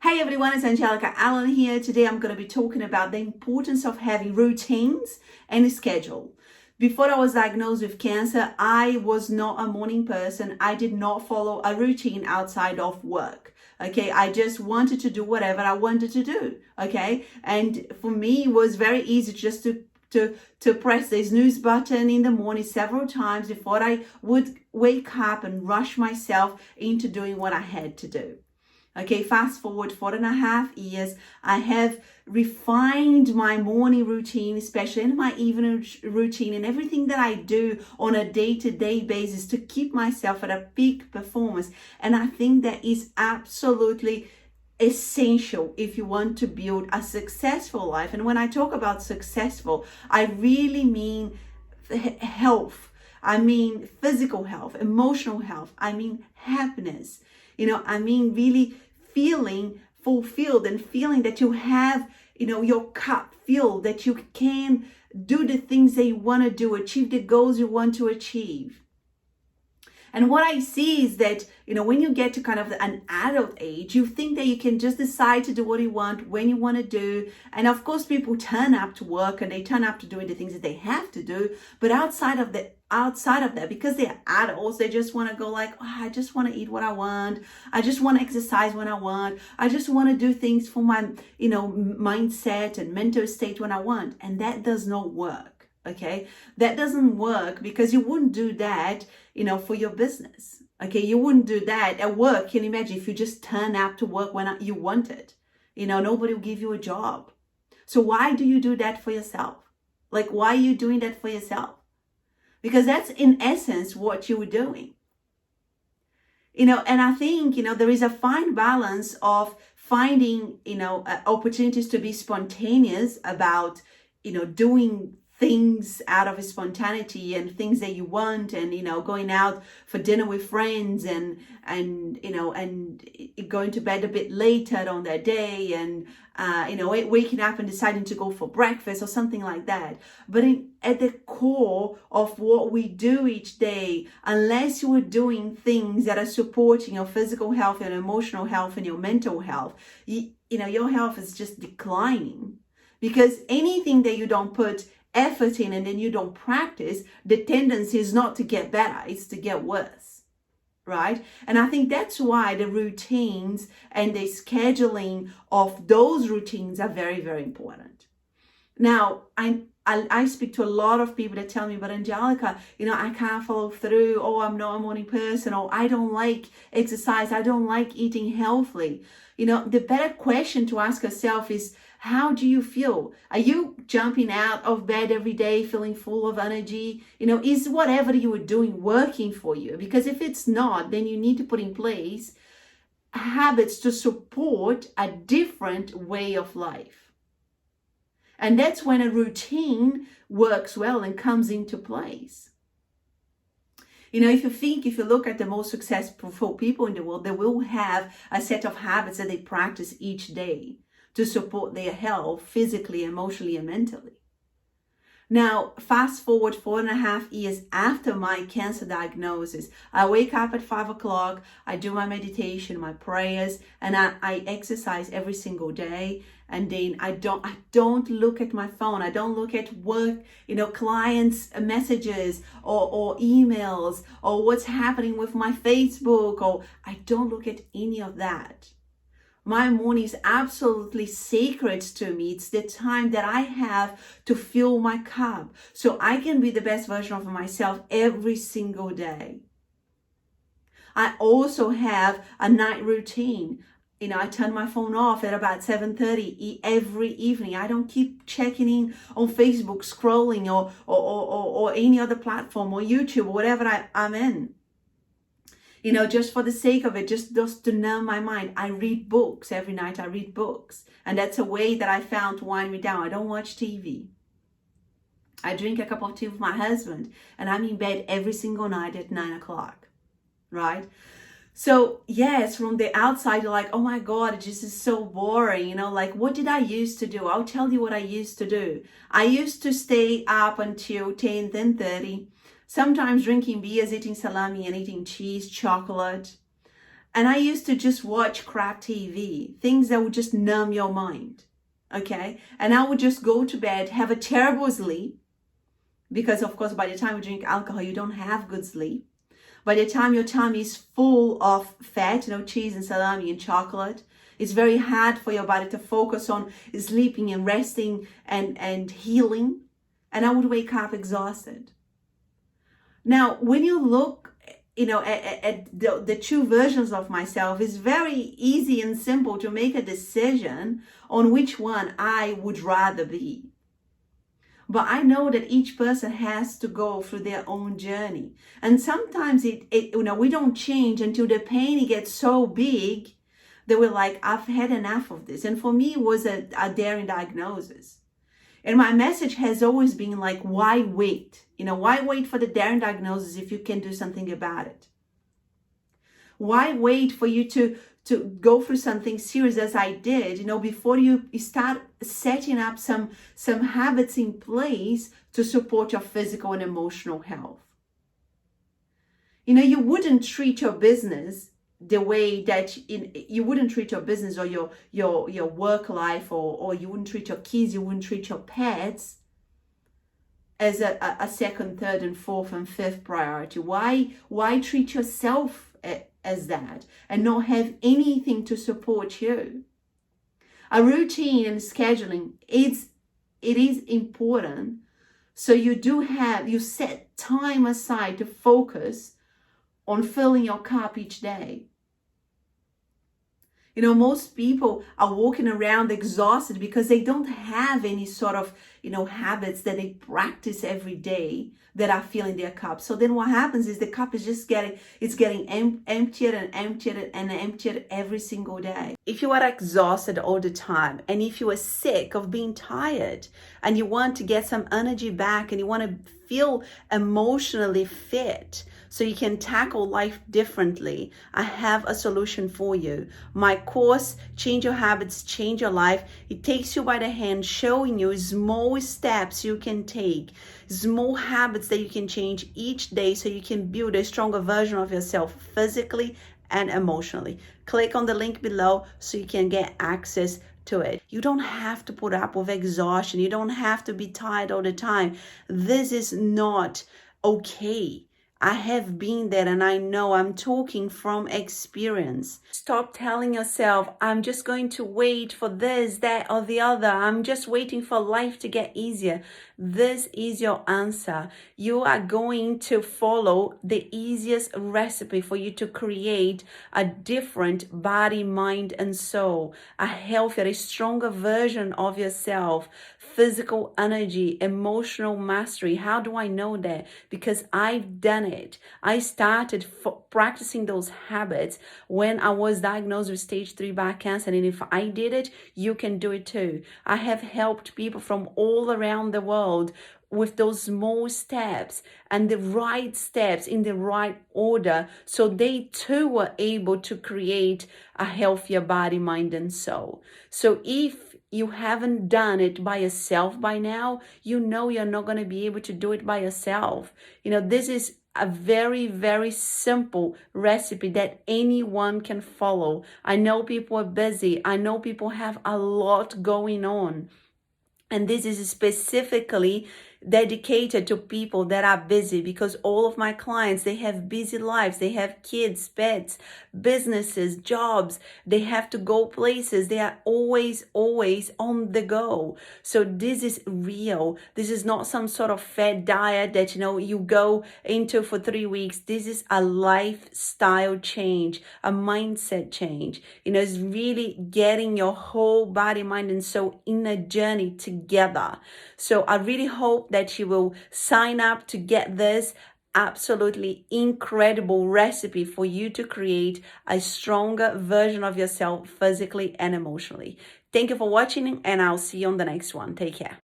Hey everyone, it's 𝗕𝗢𝗢𝗓𝗖𝗓 here. Today I'm going to be talking about the importance of having routines and a schedule. Before I was diagnosed with cancer, I was not a morning person. I did not follow a routine outside of work. Okay, I just wanted to do whatever I wanted to do. Okay, and for me, it was very easy just to press the snooze button in the morning several times before I would wake up and rush myself into doing what I had to do. Okay, fast forward 4.5 years, I have refined my morning routine, especially in my evening routine, and everything that I do on a day-to-day basis to keep myself at a peak performance. And I think that is absolutely essential if you want to build a successful life. And when I talk about successful, I really mean health. I mean physical health, emotional health. I mean happiness. I mean really feeling fulfilled and feeling that you have, your cup filled, that you can do the things that you want to do, achieve the goals you want to achieve. And what I see is that, when you get to kind of an adult age, you think that you can just decide to do what you want, when you want to do. And of course, people turn up to work and they turn up to doing the things that they have to do. But outside of that, because they're adults, they just want to go like, I just want to eat what I want. I just want to exercise when I want. I just want to do things for my, mindset and mental state when I want. And that does not work. Okay, that doesn't work because you wouldn't do that, for your business. Okay, you wouldn't do that at work. Can you imagine if you just turn up to work when you want it? Nobody will give you a job. So why do you do that for yourself? Like, why are you doing that for yourself? Because that's in essence what you were doing. And I think, there is a fine balance of finding, opportunities to be spontaneous about, doing things out of spontaneity and things that you want, and going out for dinner with friends and going to bed a bit later on that day, and waking up and deciding to go for breakfast or something like that. But at the core of what we do each day, unless you are doing things that are supporting your physical health and emotional health and your mental health, your health is just declining. Because anything that you don't put effort in and then you don't practice, the tendency is not to get better, it's to get worse, right? And I think that's why the routines and the scheduling of those routines are very, very important. Now, I speak to a lot of people that tell me, but 𝗕𝗢𝗢𝗓𝗖𝗓, I can't follow through, I'm not a morning person, or I don't like exercise, I don't like eating healthily. The better question to ask yourself is, how do you feel? Are you jumping out of bed every day feeling full of energy? Is whatever you are doing working for you? Because if it's not, then you need to put in place habits to support a different way of life. And that's when a routine works well and comes into place. If you look at the most successful people in the world, they will have a set of habits that they practice each day to support their health physically, emotionally, and mentally. Now, fast forward 4.5 years after my cancer diagnosis, I wake up at 5 o'clock, I do my meditation, my prayers, and I exercise every single day. And then I don't look at my phone. I don't look at work, clients' messages or emails or what's happening with my Facebook, or I don't look at any of that. My morning is absolutely sacred to me. It's the time that I have to fill my cup so I can be the best version of myself every single day. I also have a night routine. I turn my phone off at about 7:30 every evening. I don't keep checking in on Facebook, scrolling or any other platform or YouTube or whatever I'm in. Just for the sake of it, just to numb my mind. I read books every night. I read books. And that's a way that I found to wind me down. I don't watch TV. I drink a cup of tea with my husband, and I'm in bed every single night at 9 o'clock, right? So yes, from the outside, you're like, oh my God, this is so boring. Like, what did I used to do? I'll tell you what I used to do. I used to stay up until 10:30. Sometimes drinking beers, eating salami and eating cheese, chocolate. And I used to just watch crap TV, things that would just numb your mind, okay? And I would just go to bed, have a terrible sleep, because of course, by the time you drink alcohol, you don't have good sleep. By the time your tummy is full of fat, cheese and salami and chocolate, it's very hard for your body to focus on sleeping and resting and healing. And I would wake up exhausted. Now, when you look, at the two versions of myself, it's very easy and simple to make a decision on which one I would rather be. But I know that each person has to go through their own journey. And sometimes we don't change until the pain gets so big that we're like, I've had enough of this. And for me, it was a daring diagnosis. And my message has always been like, why wait? Why wait for the daring diagnosis if you can do something about it? Why wait for you to go through something serious as I did, before you start setting up some habits in place to support your physical and emotional health? You wouldn't treat your business the way that you wouldn't treat your business or your work life, or you wouldn't treat your kids, you wouldn't treat your pets as a second, third, and fourth, and fifth priority. Why treat yourself as that and not have anything to support you? A routine and scheduling, it is important. So you set time aside to focus on filling your cup each day. Most people are walking around exhausted because they don't have any sort of, habits that they practice every day that are filling their cup. So then what happens is the cup is just getting emptier and emptier and emptier every single day. If you are exhausted all the time, and if you are sick of being tired, and you want to get some energy back, and you want to feel emotionally fit so you can tackle life differently, I have a solution for you. My course, Change Your Habits, Change Your Life, it takes you by the hand, showing you small steps you can take, small habits that you can change each day so you can build a stronger version of yourself physically and emotionally. Click on the link below so you can get access to it. You don't have to put up with exhaustion. You don't have to be tired all the time. This is not okay. I have been there, and I know. I'm talking from experience. Stop telling yourself, I'm just going to wait for this, that, or the other. I'm just waiting for life to get easier. This is your answer. You are going to follow the easiest recipe for you to create a different body, mind, and soul, a healthier, a stronger version of yourself, physical energy, emotional mastery. How do I know that? Because I've done it. I started practicing those habits when I was diagnosed with stage 3 bowel cancer. And if I did it, you can do it too. I have helped people from all around the world with those small steps and the right steps in the right order, so they too were able to create a healthier body, mind, and soul. So if you haven't done it by yourself by now, you're not going to be able to do it by yourself. This is a very, very simple recipe that anyone can follow. I know people are busy. I know people have a lot going on. And this is specifically dedicated to people that are busy, because all of my clients, they have busy lives. They have kids, pets, businesses, jobs. They have to go places. They are always on the go. So this is real. This is not some sort of fad diet that, you go into for 3 weeks. This is a lifestyle change, a mindset change. It's really getting your whole body, mind, and soul in a journey together. So I really hope that you will sign up to get this absolutely incredible recipe for you to create a stronger version of yourself physically and emotionally. Thank you for watching, and I'll see you on the next one. Take care.